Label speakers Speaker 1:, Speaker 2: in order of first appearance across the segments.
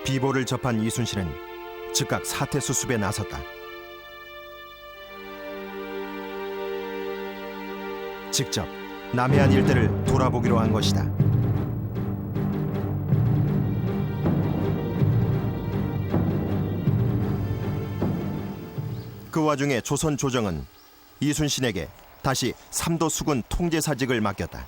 Speaker 1: 비보를 접한 이순신은 즉각 사태 수습에 나섰다. 직접 남해안 일대를 돌아보기로 한 것이다. 그 와중에 조선 조정은 이순신에게 다시 삼도 수군 통제사직을 맡겼다.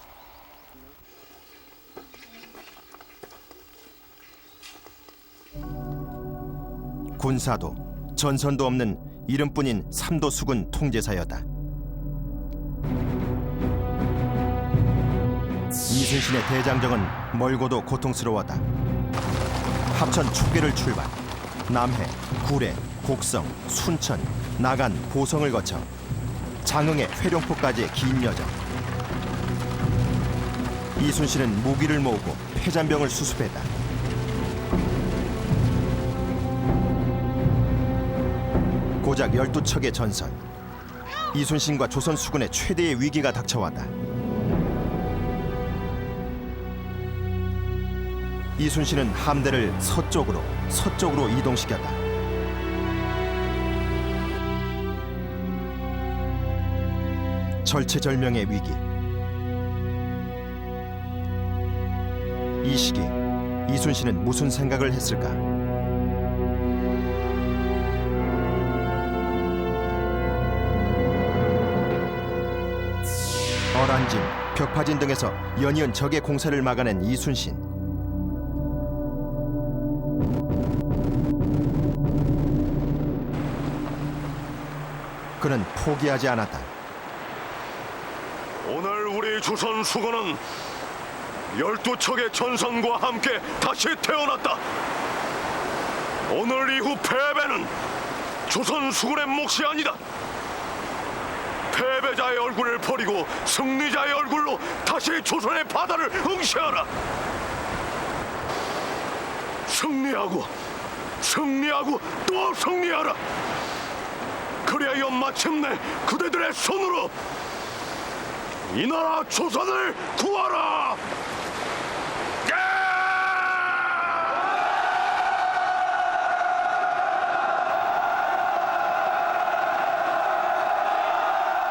Speaker 1: 군사도 전선도 없는 이름뿐인 삼도 수군 통제사였다. 이순신의 대장정은 멀고도 고통스러웠다. 합천 초계를 출발, 남해, 구례, 곡성, 순천, 나간, 보성을 거쳐 장흥의 회룡포까지의 긴 여정. 이순신은 무기를 모으고 폐잔병을 수습했다. 고작 12척의 전선. 이순신과 조선 수군의 최대의 위기가 닥쳐왔다. 이순신은 함대를 서쪽으로 이동시켰다. 절체절명의 위기. 이 시기 이순신은 무슨 생각을 했을까? 어란진, 벽파진 등에서 연이은 적의 공세를 막아낸 이순신. 그는 포기하지 않았다.
Speaker 2: 오늘 우리 조선 수군은 12척의 전선과 함께 다시 태어났다. 오늘 이후 패배는 조선 수군의 몫이 아니다. 패배자의 얼굴을 버리고 승리자의 얼굴로 다시 조선의 바다를 응시하라. 승리하고 또 승리하라. 그리하여 마침내 그대들의 손으로 이 나라 조선을 구하라.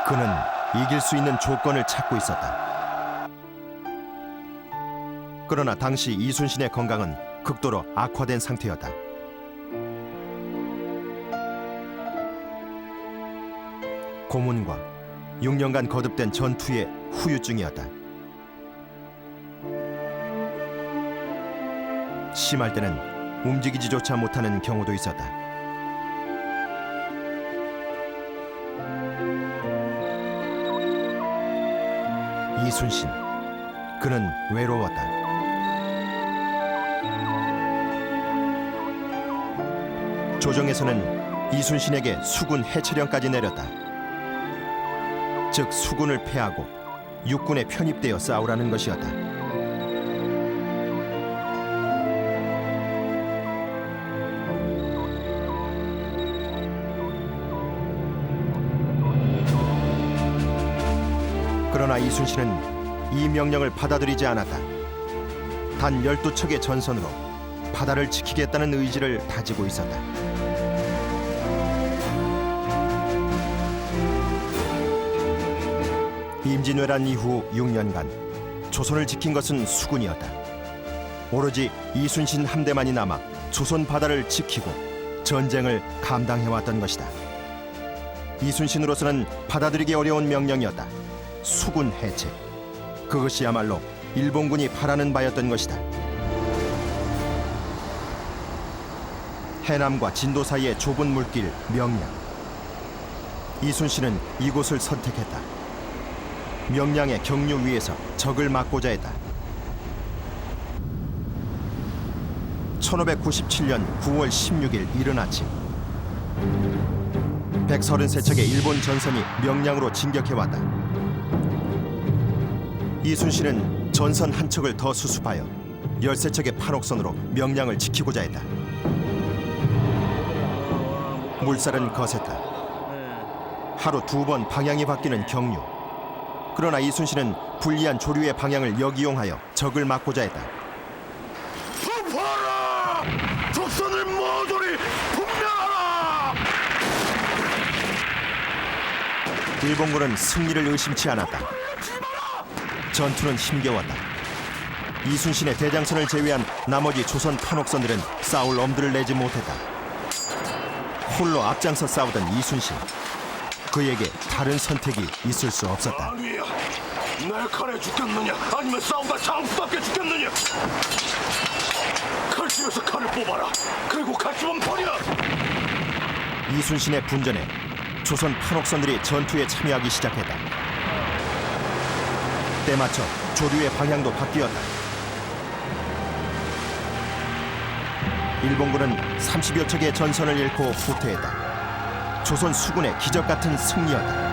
Speaker 1: 그는 이길 수 있는 조건을 찾고 있었다. 그러나 당시 이순신의 건강은 극도로 악화된 상태였다. 고문과 6년간 거듭된 전투의 후유증이었다. 심할 때는 움직이지조차 못하는 경우도 있었다. 이순신, 그는 외로웠다. 조정에서는 이순신에게 수군 해체령까지 내렸다. 즉 수군을 패하고 육군에 편입되어 싸우라는 것이었다. 그러나 이순신은 이 명령을 받아들이지 않았다. 단 12척의 전선으로 바다를 지키겠다는 의지를 다지고 있었다. 임진왜란 이후 6년간 조선을 지킨 것은 수군이었다. 오로지 이순신 함대만이 남아 조선 바다를 지키고 전쟁을 감당해왔던 것이다. 이순신으로서는 받아들이기 어려운 명령이었다. 수군 해체. 그것이야말로 일본군이 바라는 바였던 것이다. 해남과 진도 사이의 좁은 물길 명량. 이순신은 이곳을 선택했다. 명량의 경류 위에서 적을 막고자 했다. 1597년 9월 16일 이른 아침 133척의 일본 전선이 명량으로 진격해왔다. 이순신은 전선 한 척을 더 수습하여 13척의 판옥선으로 명량을 지키고자 했다. 물살은 거셌다. 하루 2번 방향이 바뀌는 경류. 그러나 이순신은 불리한 조류의 방향을 역이용하여 적을 막고자 했다.
Speaker 2: 덮어라! 백성을 모조리 분명하라.
Speaker 1: 일본군은 승리를 의심치 않았다. 전투는 힘겨웠다. 이순신의 대장선을 제외한 나머지 조선 판옥선들은 싸울 엄두를 내지 못했다. 홀로 앞장서 싸우던 이순신. 그에게 다른 선택이 있을 수 없었다.
Speaker 2: 아니야, 내 칼에 죽겠느냐 아니면 싸우다 장수답게 죽겠느냐. 칼집에서 칼을 뽑아라. 그리고 칼집은 버려.
Speaker 1: 이순신의 분전에 조선 판옥선들이 전투에 참여하기 시작했다. 때맞춰 조류의 방향도 바뀌었다. 일본군은 30여 척의 전선을 잃고 후퇴했다. 조선 수군의 기적 같은 승리였다.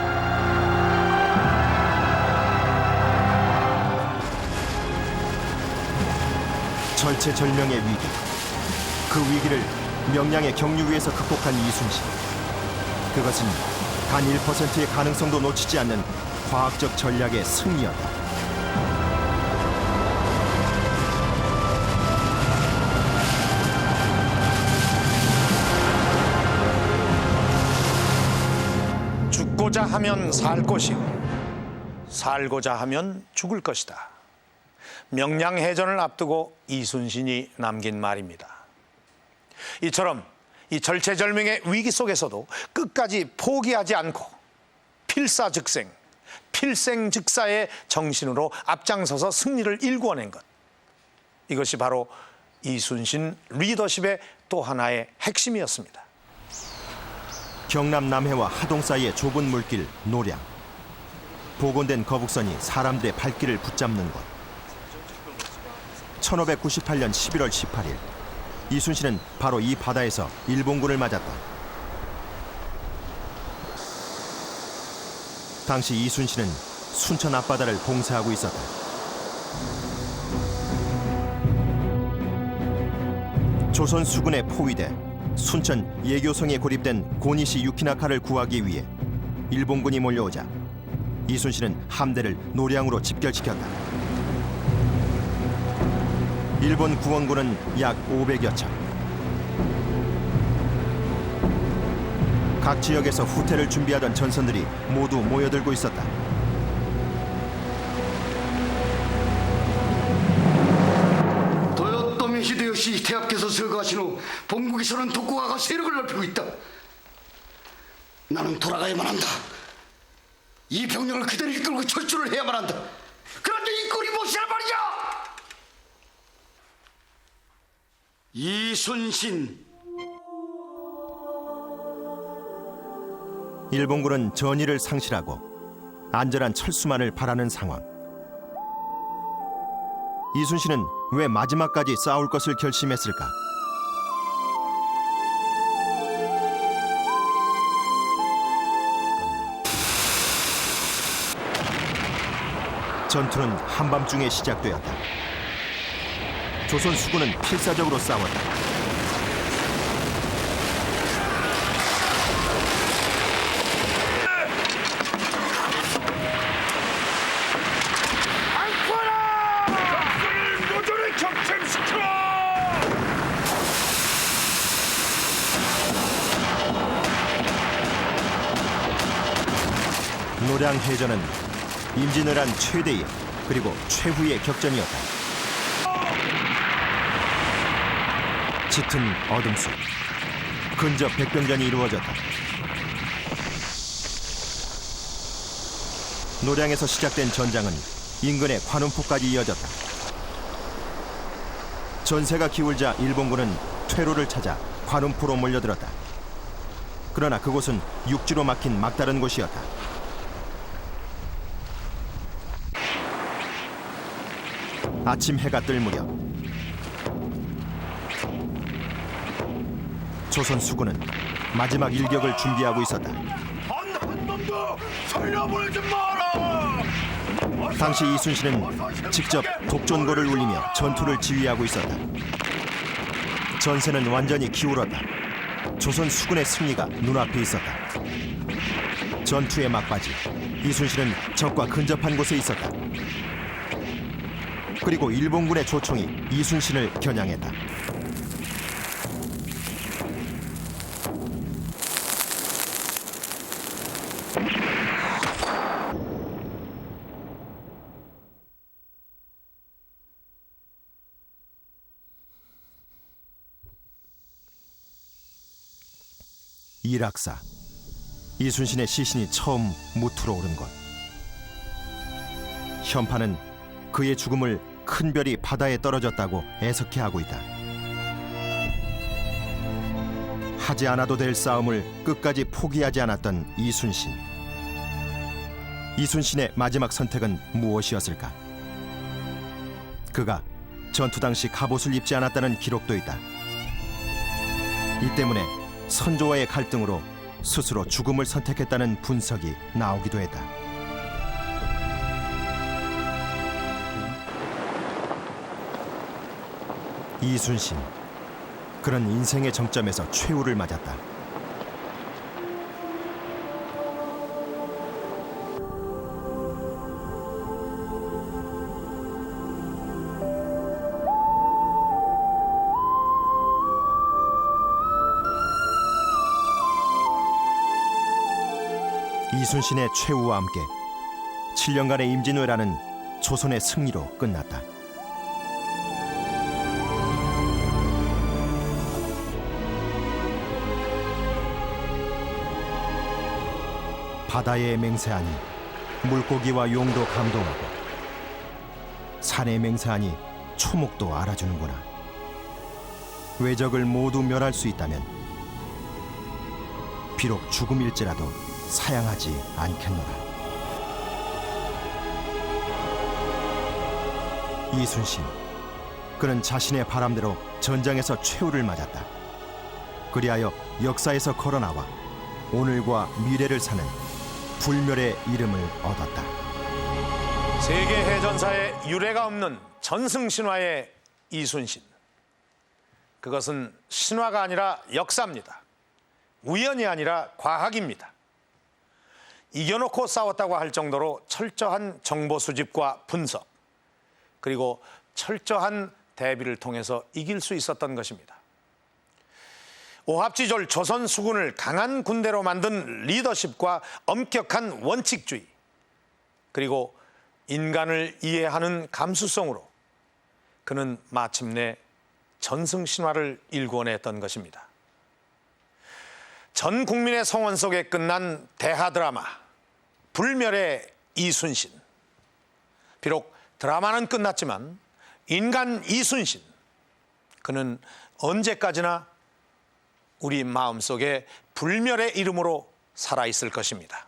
Speaker 1: 절체절명의 위기. 그 위기를 명량의 경류 위에서 극복한 이순신. 그것은 단 1%의 가능성도 놓치지 않는 과학적 전략의 승리였다.
Speaker 3: 죽고자 하면 살 것이고 살고자 하면 죽을 것이다. 명량해전을 앞두고 이순신이 남긴 말입니다. 이처럼 이 절체절명의 위기 속에서도 끝까지 포기하지 않고 필사즉생, 필생즉사의 정신으로 앞장서서 승리를 일궈낸 것. 이것이 바로 이순신 리더십의 또 하나의 핵심이었습니다.
Speaker 1: 경남 남해와 하동 사이의 좁은 물길 노량. 복원된 거북선이 사람들의 발길을 붙잡는 곳. 1598년 11월 18일 이순신은 바로 이 바다에서 일본군을 맞았다. 당시 이순신은 순천 앞바다를 봉쇄하고 있었다. 조선 수군의 포위대 순천 예교성에 고립된 고니시 유키나카를 구하기 위해 일본군이 몰려오자 이순신은 함대를 노량으로 집결시켰다. 일본 구원군은 약 500여 척. 각 지역에서 후퇴를 준비하던 전선들이 모두 모여들고 있었다.
Speaker 4: 도요토미 히데요시 대학께서 서거하신 후 본국에서는 독고가가 세력을 넓히고 있다. 나는 돌아가야만 한다. 이 병력을 그대로 이끌고 철수를 해야만 한다. 그런데 이 꼴이 무엇이란 말이야? 이순신.
Speaker 1: 일본군은 전의를 상실하고 안전한 철수만을 바라는 상황. 이순신은 왜 마지막까지 싸울 것을 결심했을까? 전투는 한밤중에 시작되었다. 조선 수군은 필사적으로 싸웠다. 노량해전은 임진왜란 최대의 그리고 최후의 격전이었다. 짙은 어둠 속 근접 백병전이 이루어졌다. 노량에서 시작된 전장은 인근의 관음포까지 이어졌다. 전세가 기울자 일본군은 퇴로를 찾아 관음포로 몰려들었다. 그러나 그곳은 육지로 막힌 막다른 곳이었다. 아침 해가 뜰 무렵 조선 수군은 마지막 일격을 준비하고 있었다.
Speaker 2: 한 놈도 살려보내지 마라.
Speaker 1: 당시 이순신은 직접 독전고를 울리며 전투를 지휘하고 있었다. 전세는 완전히 기울었다. 조선 수군의 승리가 눈앞에 있었다. 전투의 막바지 이순신은 적과 근접한 곳에 있었다. 그리고 일본군의 조총이 이순신을 겨냥했다. 일악사, 이순신의 시신이 처음 무트로 오른 곳. 현파는 그의 죽음을 큰 별이 바다에 떨어졌다고 애석해하고 있다. 하지 않아도 될 싸움을 끝까지 포기하지 않았던 이순신. 이순신의 마지막 선택은 무엇이었을까? 그가 전투 당시 갑옷을 입지 않았다는 기록도 있다. 이 때문에 선조와의 갈등으로 스스로 죽음을 선택했다는 분석이 나오기도 했다. 이순신, 그런 인생의 정점에서 최후를 맞았다. 이순신의 최후와 함께 7년간의 임진왜란은 조선의 승리로 끝났다. 바다의 맹세하니 물고기와 용도 감동하고, 산의 맹세하니 초목도 알아주는구나. 외적을 모두 멸할 수 있다면 비록 죽음일지라도 사양하지 않겠노라. 이순신, 그는 자신의 바람대로 전장에서 최후를 맞았다. 그리하여 역사에서 걸어나와 오늘과 미래를 사는 불멸의 이름을 얻었다.
Speaker 3: 세계 해전사에 유례가 없는 전승신화의 이순신. 그것은 신화가 아니라 역사입니다. 우연이 아니라 과학입니다. 이겨놓고 싸웠다고 할 정도로 철저한 정보 수집과 분석, 그리고 철저한 대비를 통해서 이길 수 있었던 것입니다. 오합지졸 조선 수군을 강한 군대로 만든 리더십과 엄격한 원칙주의, 그리고 인간을 이해하는 감수성으로 그는 마침내 전승신화를 일궈냈던 것입니다. 전 국민의 성원 속에 끝난 대하 드라마 불멸의 이순신. 비록 드라마는 끝났지만 인간 이순신, 그는 언제까지나 우리 마음속에 불멸의 이름으로 살아있을 것입니다.